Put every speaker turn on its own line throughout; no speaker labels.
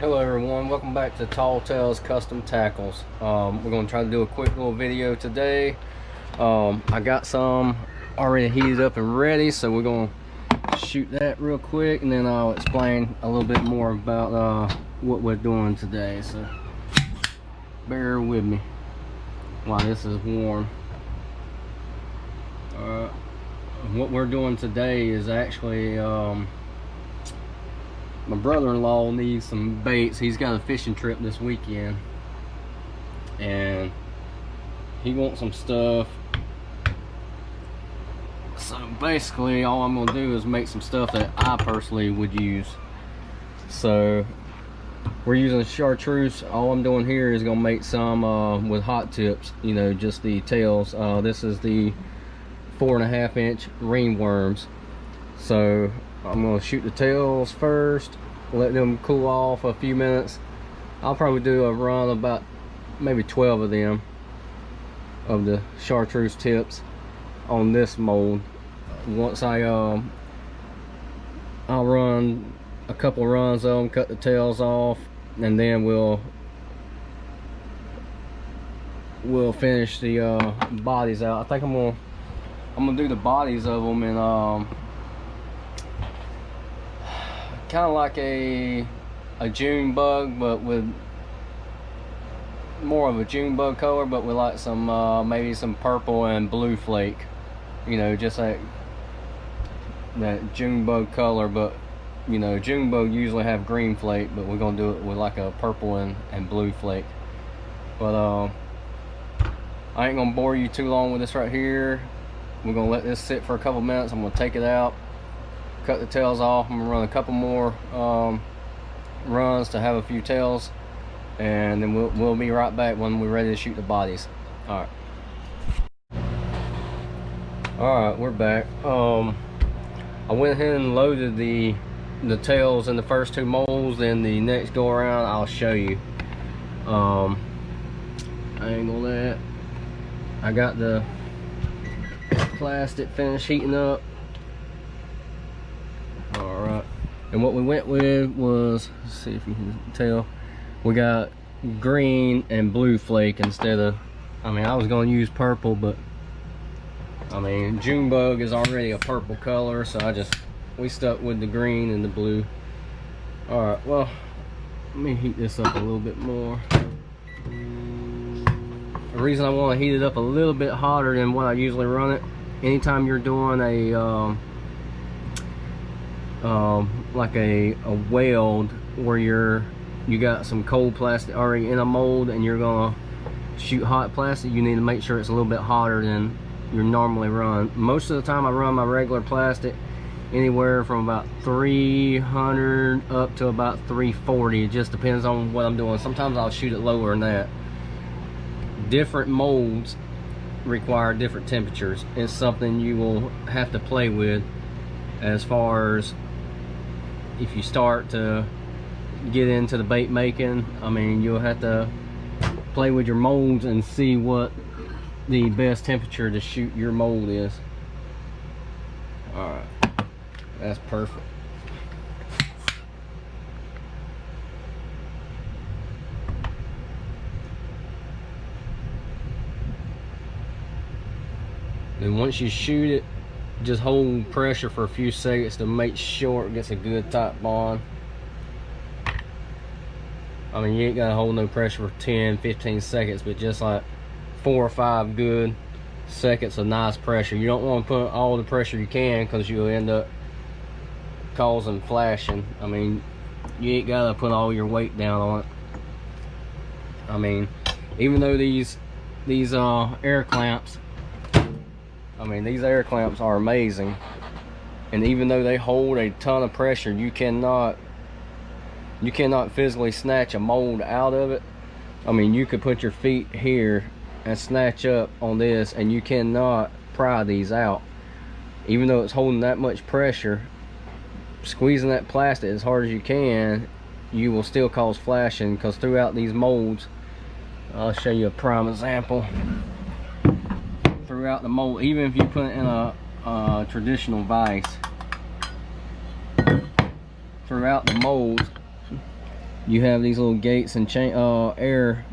Hello everyone, welcome back to Tall Tales Custom Tackles. We're going to try to do a quick little video today. I got some already heated up and ready, so we're going to shoot that real quick and then I'll explain a little bit more about what we're doing today. So bear with me while this is warm. What we're doing today is actually my brother-in-law needs some baits. He's got a fishing trip this weekend and he wants some stuff. So basically all I'm gonna do is make some stuff that I personally would use. So we're using chartreuse. All I'm doing here is gonna make some with hot tips, you know, just the tails. This is the 4.5 inch ringworms. So I'm gonna shoot the tails first, let them cool off a few minutes. I'll probably do a run about maybe 12 of them, of the chartreuse tips on this mold. Once I'll run a couple runs of them, cut the tails off, and then we'll finish the bodies out. I think I'm gonna do the bodies of them in kind of like a June bug, but with more of a June bug color, but with like some maybe some purple and blue flake, you know, just like that June bug color. But you know, June bug usually have green flake, but we're gonna do it with like a purple and blue flake. But I ain't gonna bore you too long with this right here. We're gonna let this sit for a couple minutes. I'm gonna take it out, cut the tails off. I'm gonna run a couple more runs to have a few tails, and then we'll be right back when we're ready to shoot the bodies. All right, we're back. I went ahead and loaded the tails in the first two molds. Then the next go around I'll show you. Angle that. I got the plastic finished heating up. Alright, and what we went with was, let's see if you can tell, we got green and blue flake instead of, I mean, I was going to use purple, but I mean, June bug is already a purple color, so we stuck with the green and the blue. Alright, well, let me heat this up a little bit more. The reason I want to heat it up a little bit hotter than what I usually run it, anytime you're doing a like a weld where you got some cold plastic already in a mold and you're gonna shoot hot plastic, you need to make sure it's a little bit hotter than you normally run. Most of the time I run my regular plastic anywhere from about 300 up to about 340. It just depends on what I'm doing. Sometimes I'll shoot it lower than that. Different molds require different temperatures. It's something you will have to play with as far as if you start to get into the bait making. I mean, you'll have to play with your molds and see what the best temperature to shoot your mold is. Alright, that's perfect. And once you shoot it, just hold pressure for a few seconds to make sure it gets a good tight bond. I mean, you ain't gotta hold no pressure for 10-15 seconds, but just like 4 or 5 good seconds of nice pressure. You don't want to put all the pressure you can, because you'll end up causing flashing. I mean, you ain't gotta put all your weight down on it. I mean, even though these air clamps, I mean, these air clamps are amazing, and even though they hold a ton of pressure, you cannot physically snatch a mold out of it. I mean, you could put your feet here and snatch up on this, and you cannot pry these out. Even though it's holding that much pressure, squeezing that plastic as hard as you can, you will still cause flashing, because throughout these molds, I'll show you a prime example. Throughout the mold, even if you put it in a traditional vise, throughout the mold, you have these little gates and air.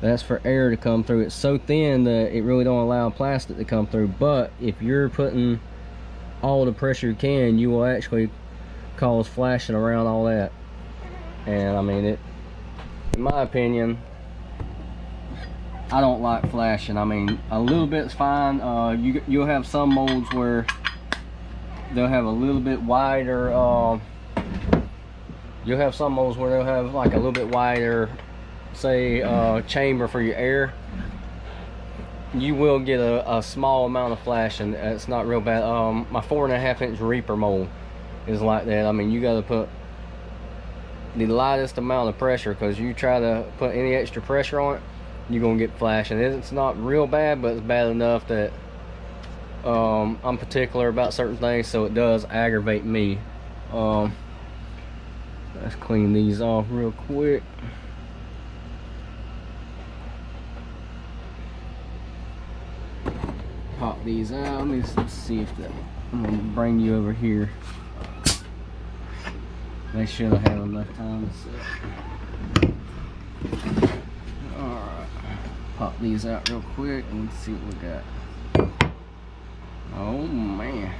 That's for air to come through. It's so thin that it really don't allow plastic to come through. But if you're putting all the pressure you can, you will actually cause flashing around all that. And I mean, it, in my opinion, I don't like flashing. I mean, a little bit's fine. You'll have some molds where they'll have a little bit wider. You'll have some molds where they'll have like a little bit wider, say, chamber for your air. You will get a small amount of flashing. It's not real bad. My 4.5-inch Reaper mold is like that. I mean, you got to put the lightest amount of pressure, because you try to put any extra pressure on it, you're gonna get flashing. It's not real bad, but it's bad enough that I'm particular about certain things, so it does aggravate me. Let's clean these off real quick. Pop these out. Let me see if that, I'm gonna bring you over here. They should have had enough time to set. Alright. Pop these out real quick and let's see what we got. Oh man.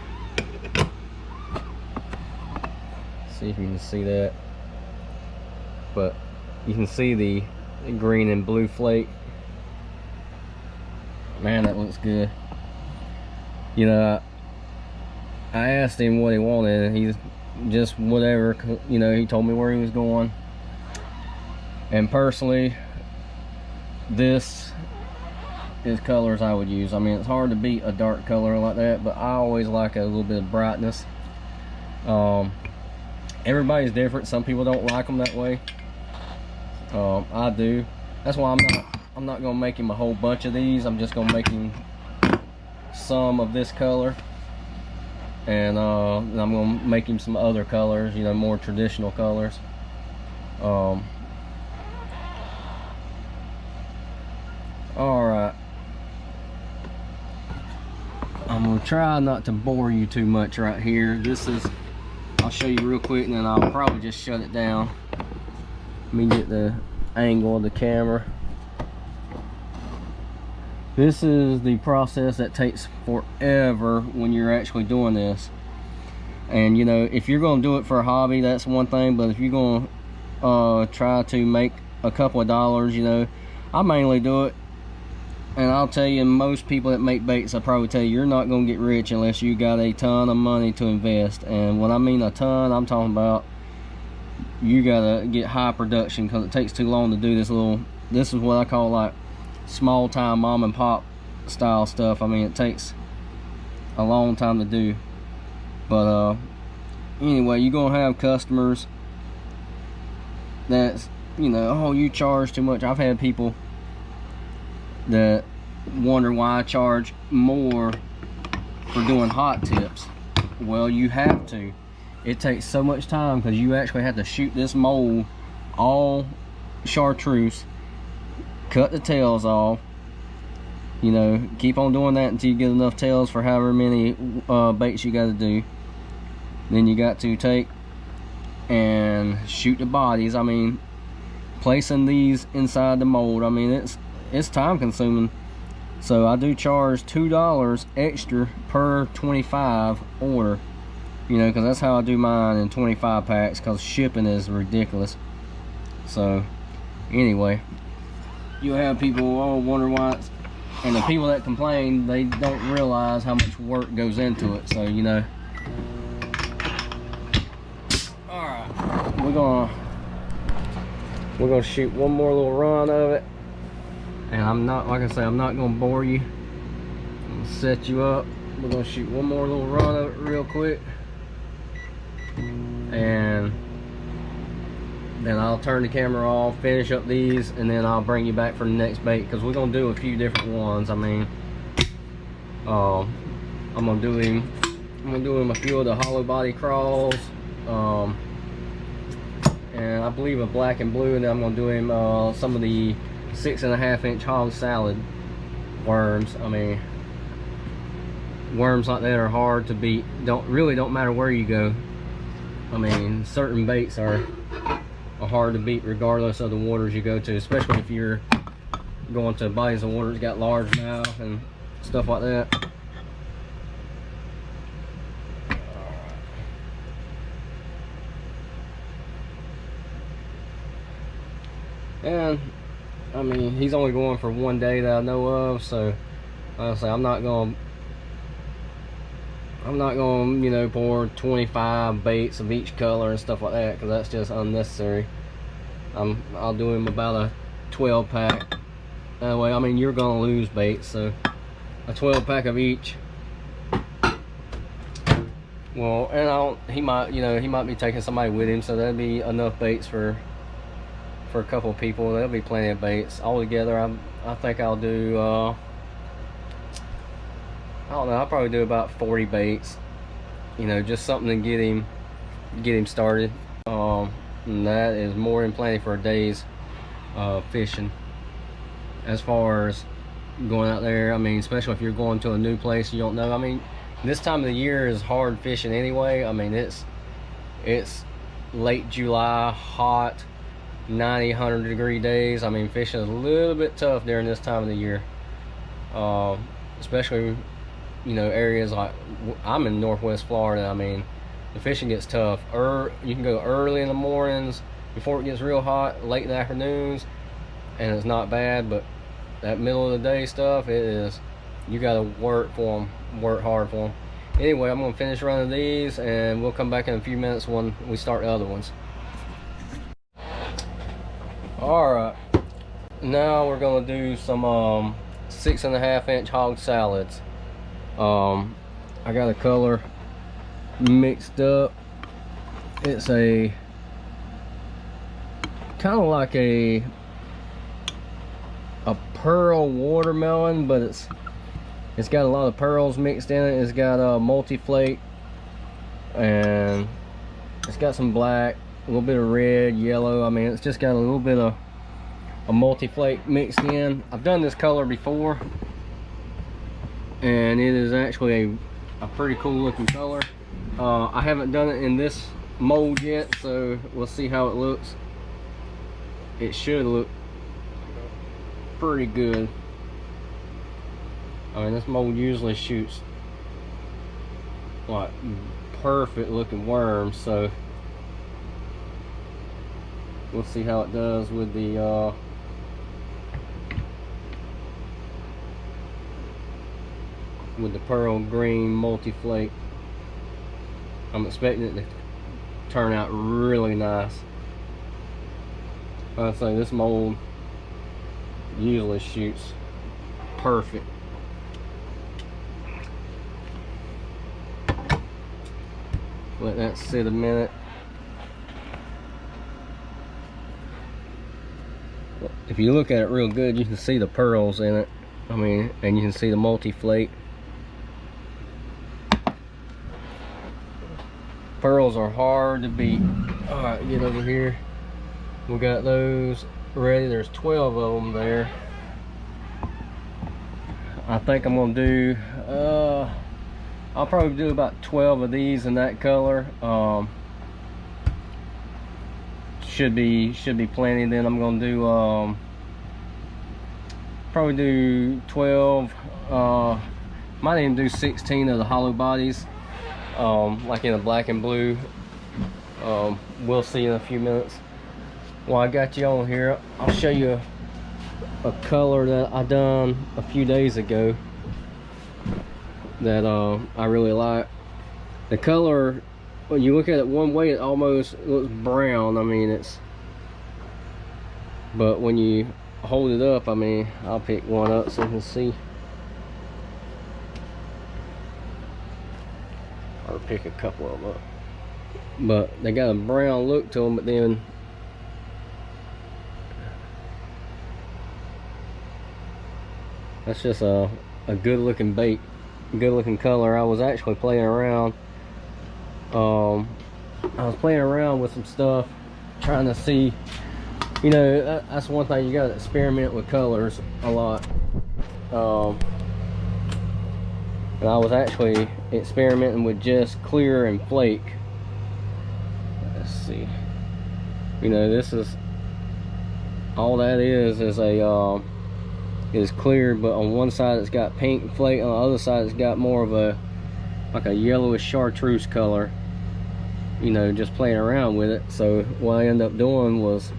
See if you can see that. But you can see the green and blue flake. Man, that looks good. You know, I asked him what he wanted, and he's just whatever, you know. He told me where he was going, and personally, this is colors I would use. I mean, it's hard to beat a dark color like that, but I always like a little bit of brightness. Everybody's different. Some people don't like them that way. I do. That's why I'm not gonna make him a whole bunch of these. I'm just gonna make him some of this color, and I'm gonna make him some other colors, you know, more traditional colors. All right, I'm gonna try not to bore you too much right here. This is, I'll show you real quick, and then I'll probably just shut it down. Let me get the angle of the camera. This is the process that takes forever when you're actually doing this. And you know, if you're going to do it for a hobby, that's one thing, but if you're going to try to make a couple of dollars, you know, I mainly do it, and I'll tell you, most people that make baits, I'll probably tell you, you're not going to get rich unless you got a ton of money to invest. And when I mean a ton, I'm talking about you gotta get high production, because it takes too long to do this is what I call like small time mom and pop style stuff. I mean, it takes a long time to do. But anyway, you're gonna have customers that's, you know, oh, you charge too much. I've had people that wonder why I charge more for doing hot tips. Well, you have to. It takes so much time, because you actually have to shoot this mold all chartreuse, cut the tails off, you know, keep on doing that until you get enough tails for however many baits you got to do. Then you got to take and shoot the bodies. I mean, placing these inside the mold, I mean, it's time consuming. So I do charge $2 extra per 25 order, you know, because that's how I do mine in 25 packs, because shipping is ridiculous. So anyway, you'll have people wonder why it's, and the people that complain, they don't realize how much work goes into it. So, you know, all right, we're gonna shoot one more little run of it, and I'm not, like I say, I'm not gonna bore you. I'm gonna set you up. We're gonna shoot one more little run of it real quick, and then I'll turn the camera off, finish up these, and then I'll bring you back for the next bait, because we're gonna do a few different ones. I mean, I'm gonna do him a few of the hollow body crawls, and I believe a black and blue, and then I'm gonna do him some of the 6.5-inch hog salad worms. I mean, worms like that are hard to beat. Don't matter where you go. I mean, certain baits are hard to beat regardless of the waters you go to, especially if you're going to bodies of water that's got large mouth and stuff like that. And I mean, he's only going for 1 day that I know of, so honestly, I'm not gonna, you know, pour 25 baits of each color and stuff like that, because that's just unnecessary. I'll do him about a 12 pack. That way, I mean, you're gonna lose baits, so a 12 pack of each. Well, and he might, you know, he might be taking somebody with him, so that'd be enough baits for a couple of people. There'll be plenty of baits altogether. I think I'll do I don't know, I'll probably do about 40 baits, you know, just something to get him started. And that is more than plenty for a day's fishing. As far as going out there, I mean, especially if you're going to a new place you don't know, I mean, this time of the year is hard fishing anyway. I mean, it's late July, hot, 90, 100 degree days. I mean, fishing is a little bit tough during this time of the year, especially, you know, areas like, I'm in Northwest Florida. I mean, the fishing gets tough. You can go early in the mornings before it gets real hot, late in the afternoons, and it's not bad. But that middle of the day stuff, it is, you gotta work for them, work hard for them. Anyway, I'm gonna finish running these, and we'll come back in a few minutes when we start the other ones. Alright, now we're gonna do some 6.5 inch hog salads. I got a color mixed up. It's a kind of like a pearl watermelon, but it's got a lot of pearls mixed in it. It's got a multi-flake, and it's got some black, a little bit of red, yellow. I mean, it's just got a little bit of a multi-flake mixed in. I've done this color before, and it is actually a pretty cool looking color. I haven't done it in this mold yet, so we'll see how it looks. It should look pretty good. I mean, this mold usually shoots like perfect looking worms, so we'll see how it does with the pearl green multi-flake. I'm expecting it to turn out really nice. I'd say this mold usually shoots perfect. Let that sit a minute. If you look at it real good, you can see the pearls in it. I mean, and you can see the multi-flake. Pearls are hard to beat. Alright, get over here. We got those ready. There's 12 of them there. I think I'm gonna do I'll probably do about 12 of these in that color. Should be plenty. Then I'm gonna do probably do 12, might even do 16 of the hollow bodies, like in a black and blue. We'll see in a few minutes. While I got you on here, I'll show you a color that I done a few days ago that I really like. The color, when you look at it one way, it almost looks brown. I mean, but when you hold it up, I mean, I'll pick one up so you can see, or pick a couple of them up. But they got a brown look to them, but then that's just a good looking bait, good looking color. I was actually playing around. I was playing around with some stuff, trying to see, you know, that's one thing, you got to experiment with colors a lot. And I was actually experimenting with just clear and flake. Let's see. You know, this is all that is a is clear, but on one side it's got pink flake, on the other side it's got more of a like a yellowish chartreuse color. You know, just playing around with it. So what I ended up doing was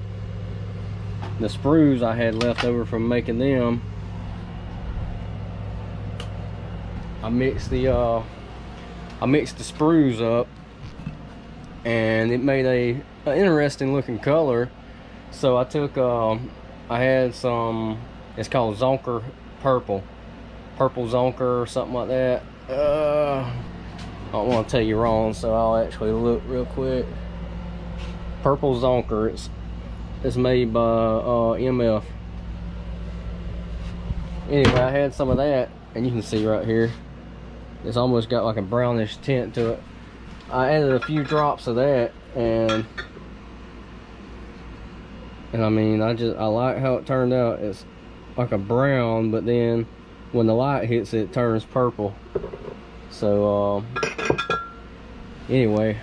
the sprues I had left over from making them, I mixed the sprues up, and it made an interesting looking color. So I took I had some, it's called Zonker purple Zonker or something like that. I don't want to tell you wrong, so I'll actually look real quick. Purple Zonker, it's made by MF. Anyway, I had some of that, and you can see right here, it's almost got like a brownish tint to it. I added a few drops of that, and I mean, I like how it turned out. It's like a brown, but then when the light hits it, it turns purple. So anyway,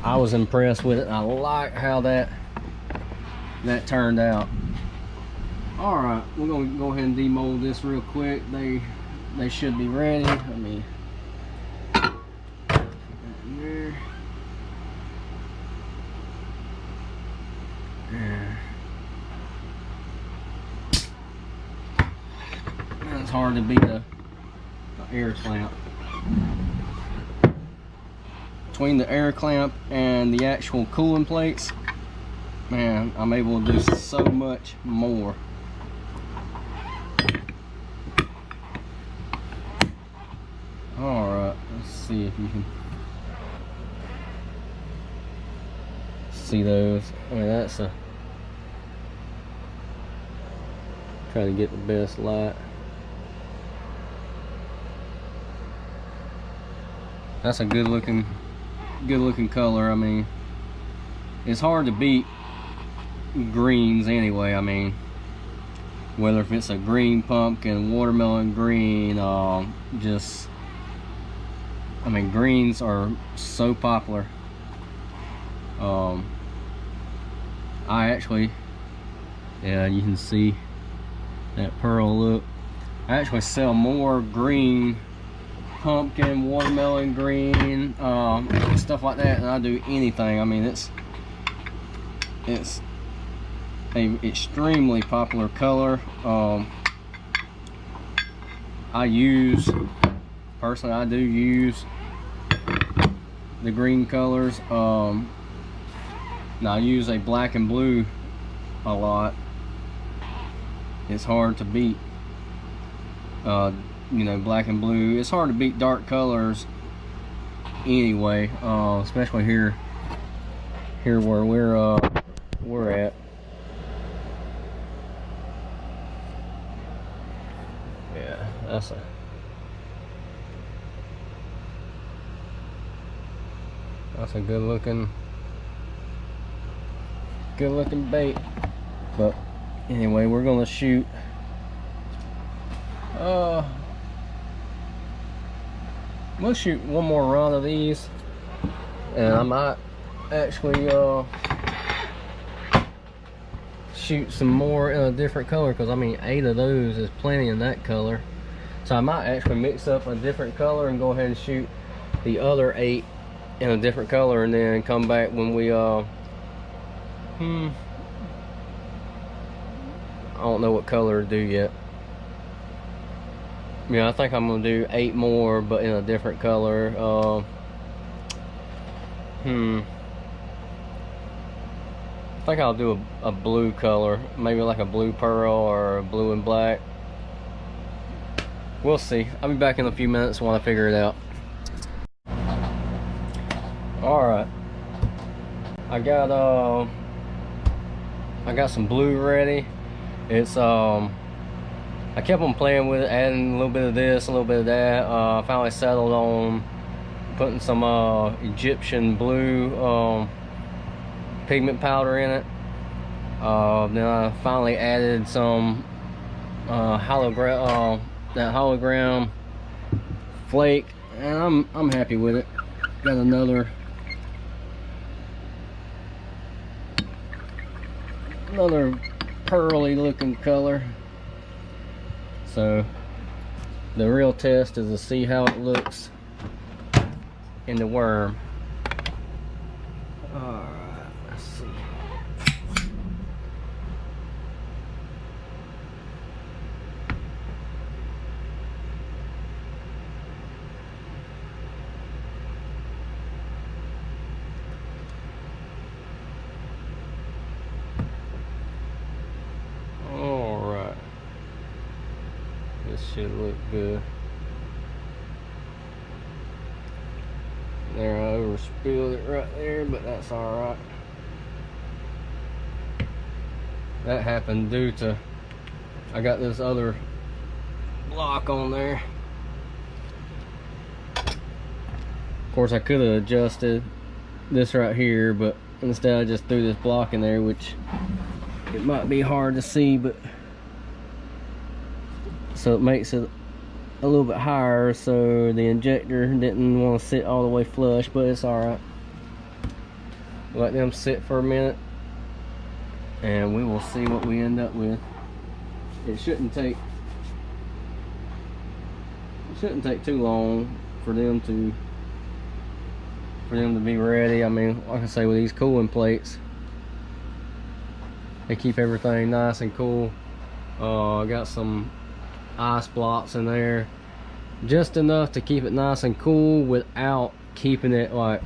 I was impressed with it. I like how that turned out. All right, we're gonna go ahead and demold this real quick. They should be ready. Let me put that in there. It's hard to beat the air clamp. Between the air clamp and the actual cooling plates, man, I'm able to do so much more. Alright, let's see if you can see those. I mean, that's a, try to get the best light. That's a good looking color. I mean, it's hard to beat greens anyway. I mean, whether if it's a green pumpkin, watermelon green, just, I mean, greens are so popular. I actually, yeah, you can see that pearl look. I actually sell more green, pumpkin, watermelon green, stuff like that than I do anything. I mean, it's a extremely popular color. I do use the green colors. Now I use a black and blue a lot. It's hard to beat, you know, black and blue. It's hard to beat dark colors anyway, especially here where we're at. Yeah, that's a good looking bait. But anyway, we're gonna shoot we'll shoot one more run of these, and I might actually shoot some more in a different color, because I mean 8 of those is plenty in that color. So I might actually mix up a different color and go ahead and shoot the other 8 in a different color, and then come back when we I don't know what color to do yet. Yeah, I think I'm gonna do 8 more, but in a different color. I think I'll do a blue color, maybe like a blue pearl or a blue and black. We'll see. I'll be back in a few minutes when I figure it out. Alright, I got some blue ready. It's I kept on playing with it, adding a little bit of this, a little bit of that. I finally settled on putting some Egyptian blue pigment powder in it. Then I finally added some hologram flake, and I'm happy with it. Got another another pearly looking color. So the real test is to see how it looks in the worm. Alright, let's see. Alright. This should look good. There, I overspilled it right there, but that's alright. That happened due to I got this other block on there. Of course, I could have adjusted this right here, but instead I just threw this block in there, which it might be hard to see, but so it makes it a little bit higher, so the injector didn't want to sit all the way flush, but it's alright. Let them sit for a minute and we will see what we end up with. It shouldn't take too long for them to be ready. I mean, like I say, with these cooling plates, they keep everything nice and cool. I got some ice blocks in there, just enough to keep it nice and cool without keeping it like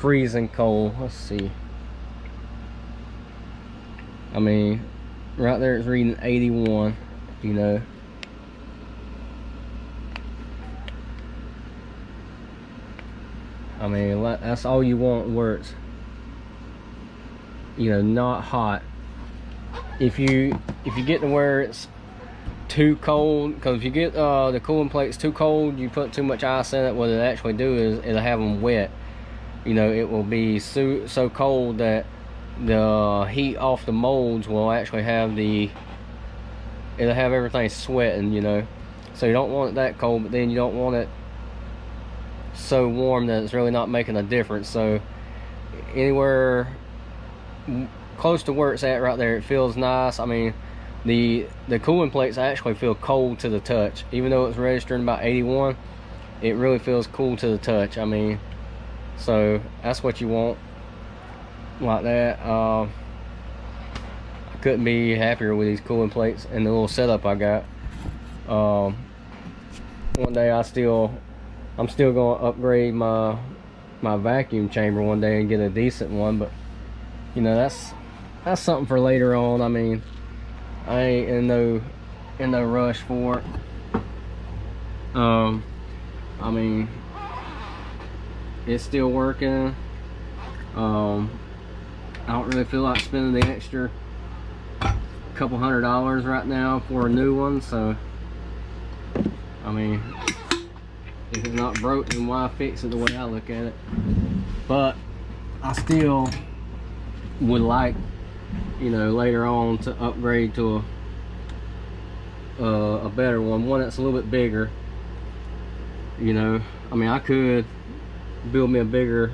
freezing cold. Let's see. I mean, right there it's reading 81, you know. I mean, that's all you want, where it's, you know, not hot. If you get to where it's too cold, because if you get the cooling plates too cold, you put too much ice in it, what it actually do is it'll have them wet. You know, it will be so cold that the heat off the molds will actually have it'll have everything sweating, you know. So you don't want it that cold, but then you don't want it so warm that it's really not making a difference. So anywhere close to where it's at right there, it feels nice. I mean, the cooling plates actually feel cold to the touch. Even though it's registering about 81, it really feels cool to the touch. I mean, so that's what you want, like that. I couldn't be happier with these cooling plates and the little setup I got. One day I'm still going to upgrade my vacuum chamber one day and get a decent one, but you know, that's something for later on. I mean, I ain't in no rush for it. I mean, it's still working. I don't really feel like spending the extra couple $100 right now for a new one, so I mean, if it's not broke, then why fix it, the way I look at it. But I still would like, you know, later on to upgrade to a better one that's a little bit bigger. You know, I mean, I could build me a bigger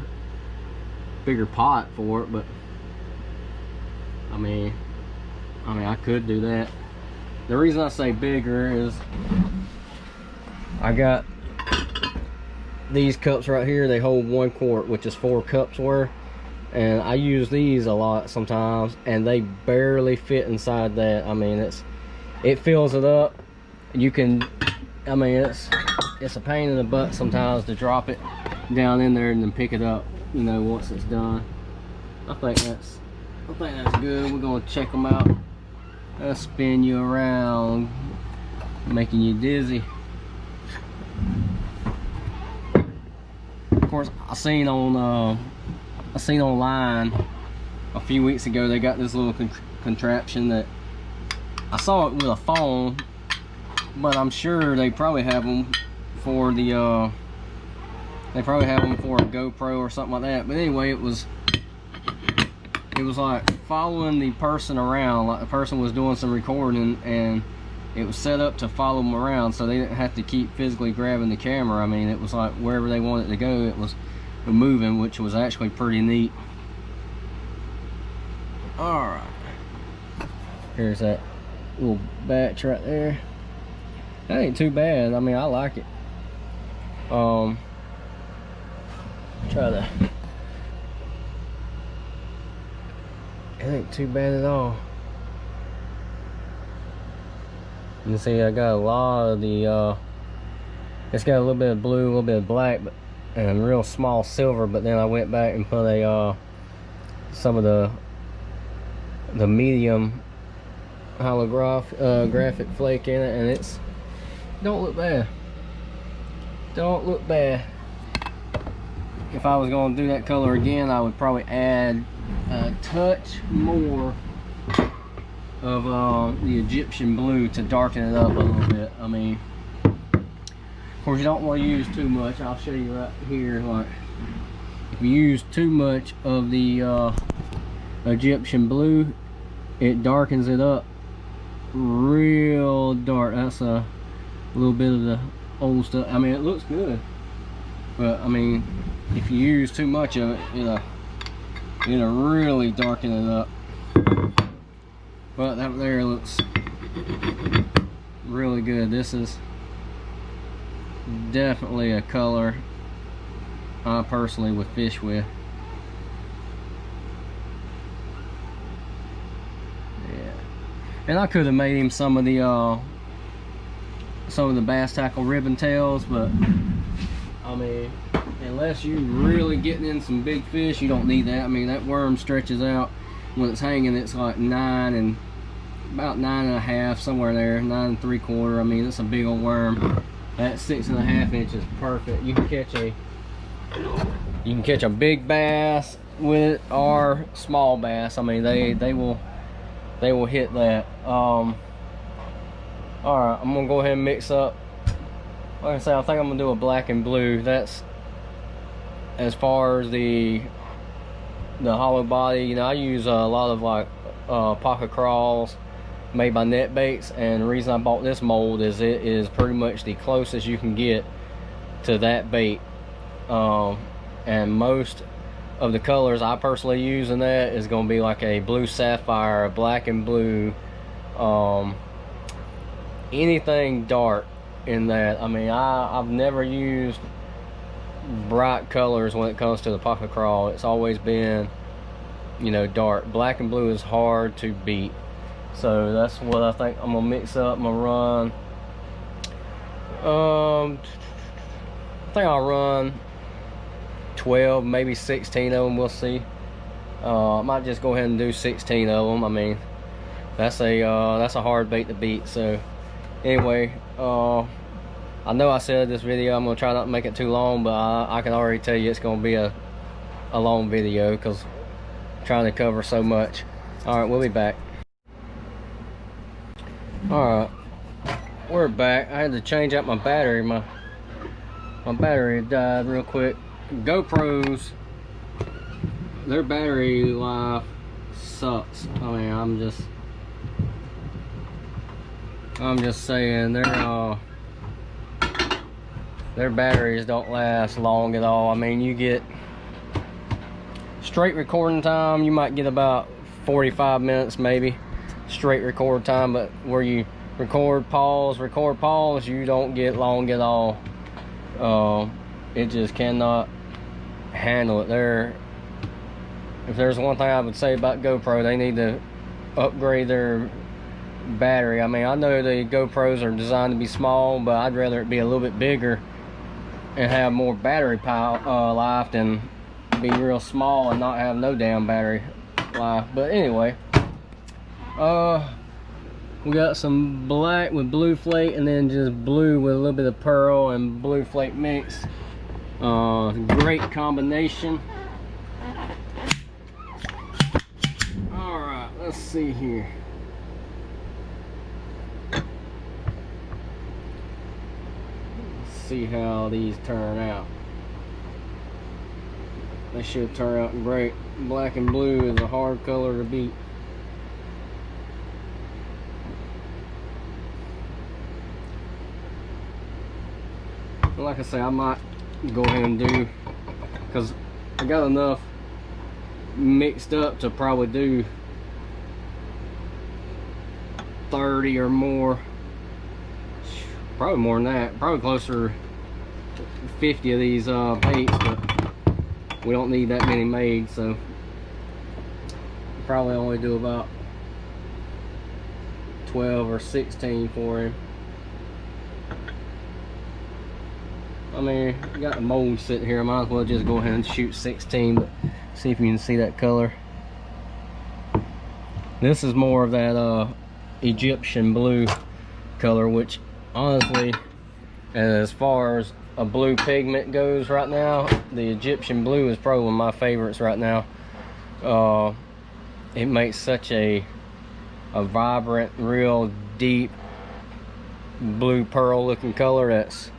pot for it, but I mean I could do that. The reason I say bigger is I got these cups right here. They hold 1 quart, which is 4 cups worth, and I use these a lot sometimes, and they barely fit inside that. I mean, it fills it up. You can, I mean, it's a pain in the butt sometimes to drop it down in there and then pick it up, you know, once it's done. I think that's good. We're gonna check them out. They'll spin you around, making you dizzy. Of course, I seen online a few weeks ago, they got this little contraption that I saw it with a phone, but I'm sure they probably have them for the they probably have them for a GoPro or something like that. But anyway, it was like following the person around, like the person was doing some recording, and it was set up to follow them around, so they didn't have to keep physically grabbing the camera. I mean, it was like wherever they wanted to go, it was moving, which was actually pretty neat. Alright, Here's that little batch right there. That ain't too bad. I mean, I like it. Try to. It ain't too bad at all. You can see I got a lot of the it's got a little bit of blue, a little bit of black, and real small silver, but then I went back and put a some of the medium graphic flake in it, and it's don't look bad. Don't look bad. If I was going to do that color again, I would probably add a touch more of the Egyptian blue to darken it up a little bit. I mean, of course, you don't want to use too much. I'll show you right here. Like, if you use too much of the Egyptian blue, it darkens it up real dark. That's a little bit of the old stuff. I mean, it looks good, but I mean, if you use too much of it, it'll really darken it up. But that there looks really good. This is definitely a color I personally would fish with. Yeah, and I could have made him some of the bass tackle ribbon tails, but I mean, unless you're really getting in some big fish, you don't need that. I mean, that worm stretches out when it's hanging. It's like about 9.5, somewhere there, 9 3/4. I mean, it's a big old worm. That 6.5 inches perfect. You can catch a big bass with it, or small bass. I mean, they will hit that. All right, I'm gonna go ahead and mix up. Like I say, I think I'm gonna do a black and blue. That's as far as the hollow body. You know, I use a lot of like pocket crawls made by net baits, and the reason I bought this mold is it is pretty much the closest you can get to that bait. And most of the colors I personally use in that is going to be like a blue sapphire, a black and blue, anything dark in that. I mean, I've never used bright colors when it comes to the pocket crawl. It's always been, you know, dark. Black and blue is hard to beat. So that's what I think I'm gonna mix up. I'm gonna run, I think I'll run 12, maybe 16 of them. We'll see. I might just go ahead and do 16 of them. I mean, that's a hard bait to beat. So anyway, I know I said this video I'm gonna try not to make it too long, but I can already tell you it's gonna be a long video because I'm trying to cover so much. All right, we'll be back. All right, we're back. I had to change out my battery. My battery died real quick. GoPros, their battery life sucks. I mean, I'm just saying their batteries don't last long at all. I mean, you get straight recording time, you might get about 45 minutes maybe straight record time, but where you record pause, you don't get long at all. It just cannot handle it. If there's one thing I would say about GoPro, they need to upgrade their battery. I mean, I know the GoPros are designed to be small, but I'd rather it be a little bit bigger and have more battery life than be real small and not have no damn battery life. But anyway, we got some black with blue flake, and then just blue with a little bit of pearl and blue flake mix. Great combination. All right, let's see here. Let's see how these turn out. They should turn out great. Black and blue is a hard color to beat. Like I say, I might go ahead and do, because I got enough mixed up to probably do 30 or more, probably more than that, probably closer to 50 of these baits, but we don't need that many made, so probably only do about 12 or 16 for him. I mean, you got the mold sitting here, I might as well just go ahead and shoot 16, but see if you can see that color. This is more of that Egyptian blue color, which honestly, as far as a blue pigment goes right now, the Egyptian blue is probably one of my favorites right now. It makes such a vibrant, real deep blue pearl looking color. That's,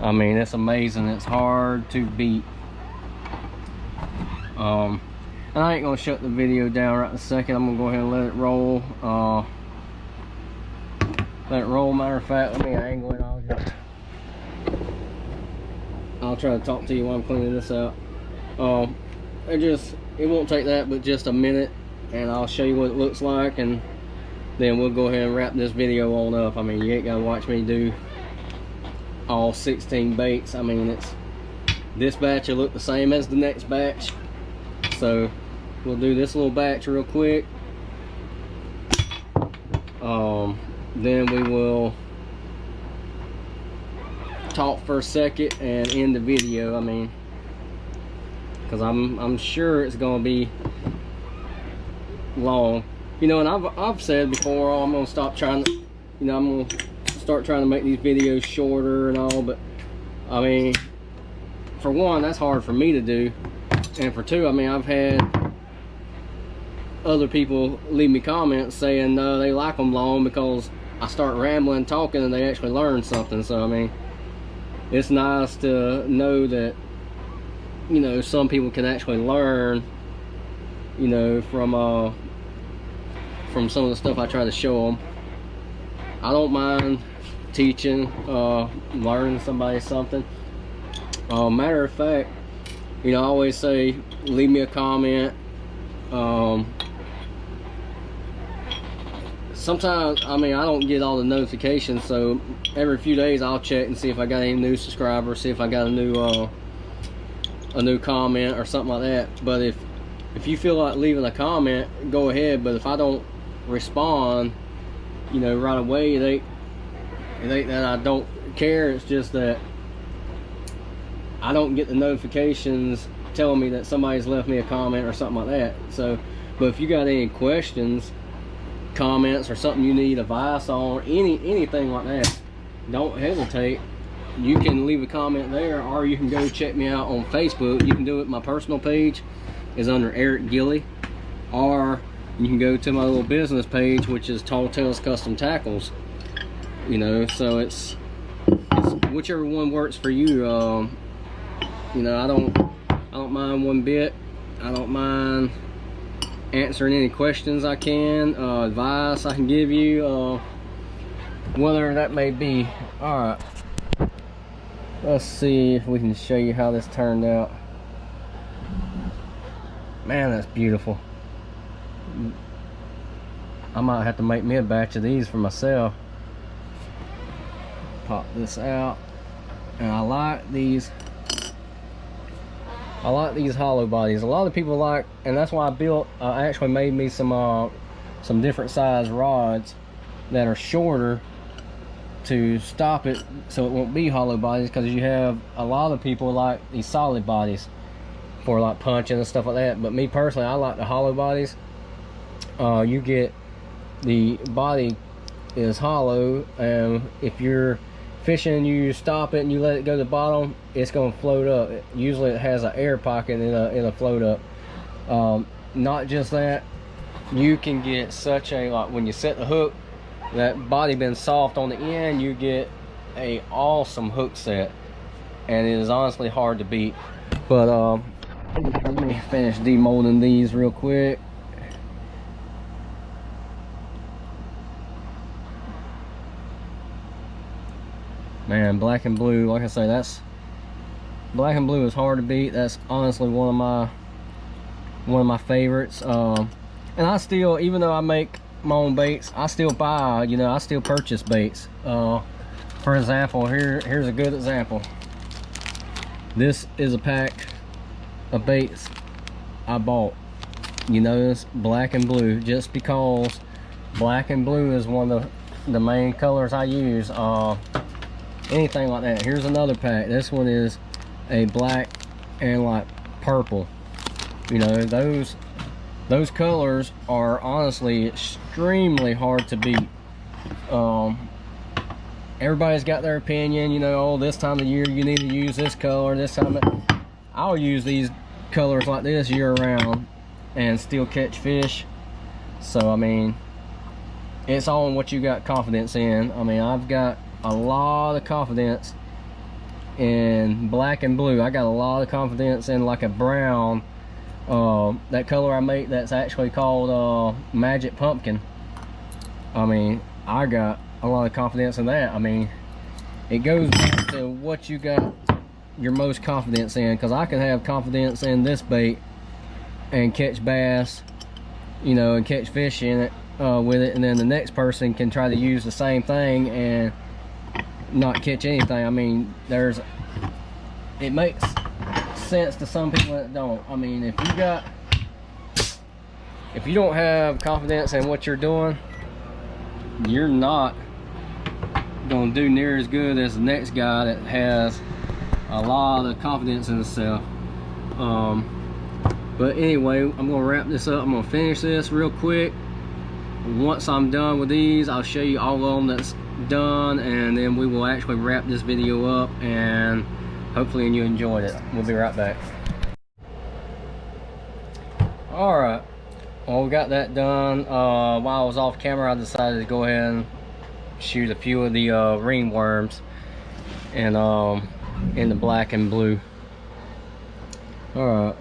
I mean, it's amazing. It's hard to beat. And I ain't gonna shut the video down right in a second. I'm gonna go ahead and let it roll. Matter of fact, let me angle it. I'll try to talk to you while I'm cleaning this out. It won't take that but just a minute, and I'll show you what it looks like, and then we'll go ahead and wrap this video on up. I mean, you ain't gotta watch me do all 16 baits. I mean, this batch will look the same as the next batch, so we'll do this little batch real quick. Then we will talk for a second and end the video. I mean, because I'm sure it's gonna be long, you know. And I've said before, I'm gonna stop trying to, you know, I'm gonna start trying to make these videos shorter and all, but I mean, for one, that's hard for me to do, and for two, I mean, I've had other people leave me comments saying they like them long because I start rambling, talking, and they actually learn something. So I mean, it's nice to know that, you know, some people can actually learn, you know, from some of the stuff I try to show them. I don't mind teaching, learning somebody something. Matter of fact, you know, I always say, leave me a comment. Sometimes, I mean, I don't get all the notifications, so every few days I'll check and see if I got any new subscribers, see if I got a new comment or something like that. But if you feel like leaving a comment, go ahead. But if I don't respond, you know, right away, it ain't that I don't care. It's just that I don't get the notifications telling me that somebody's left me a comment or something like that. So, but if you got any questions, comments, or something you need advice on, anything like that, don't hesitate. You can leave a comment there, or you can go check me out on Facebook. You can do it. My personal page is under Eric Gilly, or you can go to my little business page, which is Tall Tales Custom Tackles. You know, so it's whichever one works for you. You know, I don't mind one bit. I don't mind answering any questions I can, advice I can give you, whatever that may be. All right, let's see if we can show you how this turned out. Man, that's beautiful. I might have to make me a batch of these for myself. Pop this out, and I like these hollow bodies. A lot of people like, and that's why I actually made me some different size rods that are shorter to stop it so it won't be hollow bodies, because you have a lot of people like these solid bodies for like punching and stuff like that. But me personally, I like the hollow bodies. You get the body is hollow, and if you're fishing, you stop it and you let it go to the bottom, it's going to float up. Usually it has an air pocket and it'll float up. Not just that, you can get such a, like when you set the hook, that body being soft on the end, you get a awesome hook set, and it is honestly hard to beat. But let me finish demolding these real quick. Man, black and blue, like I say, black and blue is hard to beat. That's honestly one of my favorites. And I still, even though I make my own baits. I still buy, you know, I still purchase baits. For example, here's a good example. This is a pack of baits I bought. You notice black and blue, just because black and blue is one of the main colors I use. Anything like that. Here's another pack. This one is a black and like purple. You know, those colors are honestly extremely hard to beat. Everybody's got their opinion, you know, oh, this time of year you need to use this color, this time I'll use these colors like this year round and still catch fish. So I mean, it's on what you got confidence in. I mean, I've got a lot of confidence in black and blue. I got a lot of confidence in like a brown, that color I make that's actually called Magic Pumpkin. I mean, I got a lot of confidence in that. I mean, it goes back to what you got your most confidence in, because I can have confidence in this bait and catch bass, you know, and catch fish in it with it, and then the next person can try to use the same thing and not catch anything. I mean, it makes sense to some people that don't. I mean, if you don't have confidence in what you're doing, you're not gonna do near as good as the next guy that has a lot of confidence in himself. But anyway, I'm gonna wrap this up. I'm gonna finish this real quick. Once I'm done with these, I'll show you all of them that's done, and then we will actually wrap this video up, and hopefully you enjoyed it. We'll be right back. All right, well, we got that done. While I was off camera, I decided to go ahead and shoot a few of the ringworms and in the black and blue. All right,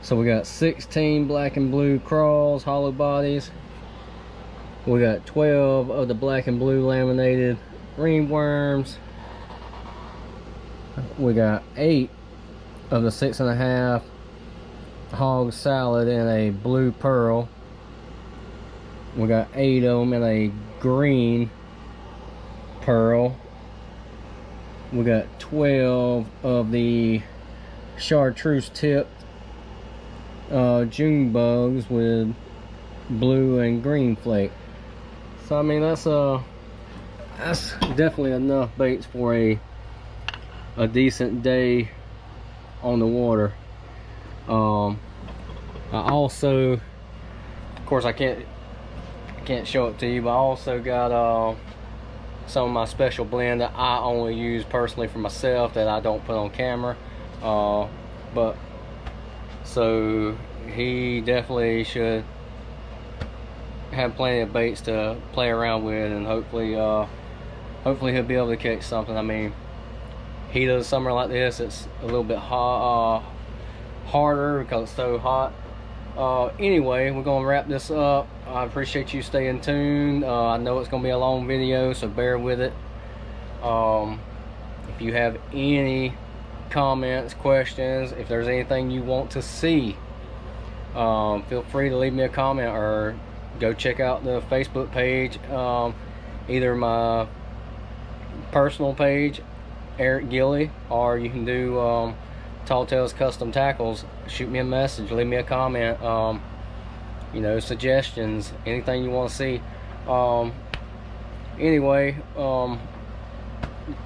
so we got 16 black and blue crawls, hollow bodies. We got 12 of the black and blue laminated ringworms. We got 8 of the 6.5 hog salad in a blue pearl. We got 8 of them in a green pearl. We got 12 of the chartreuse tipped June bugs with blue and green flake. So I mean, that's definitely enough baits for a decent day on the water. I also, of course, I can't show it to you, but I also got some of my special blend that I only use personally for myself, that I don't put on camera. But so he definitely should have plenty of baits to play around with, and hopefully he'll be able to catch something. I mean, heat of the summer like this, it's a little bit harder because it's so hot. Anyway, we're gonna wrap this up. I appreciate you staying tuned. I know it's gonna be a long video, so bear with it. If you have any comments, questions, if there's anything you want to see, feel free to leave me a comment, or go check out the Facebook page, either my personal page, Eric Gilly, or you can do Tall Tales Custom Tackles. Shoot me a message, leave me a comment, you know, suggestions, anything you want to see. Anyway,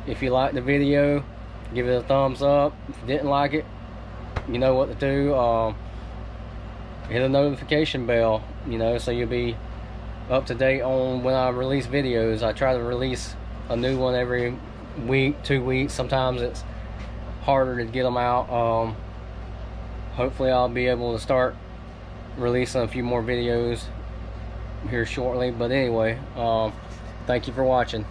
if you liked the video, give it a thumbs up. If you didn't like it, you know what to do. Hit the notification bell, you know, so you'll be up to date on when I release videos. I try to release a new one every week, 2 weeks. Sometimes it's harder to get them out. Hopefully I'll be able to start releasing a few more videos here shortly. But anyway, thank you for watching.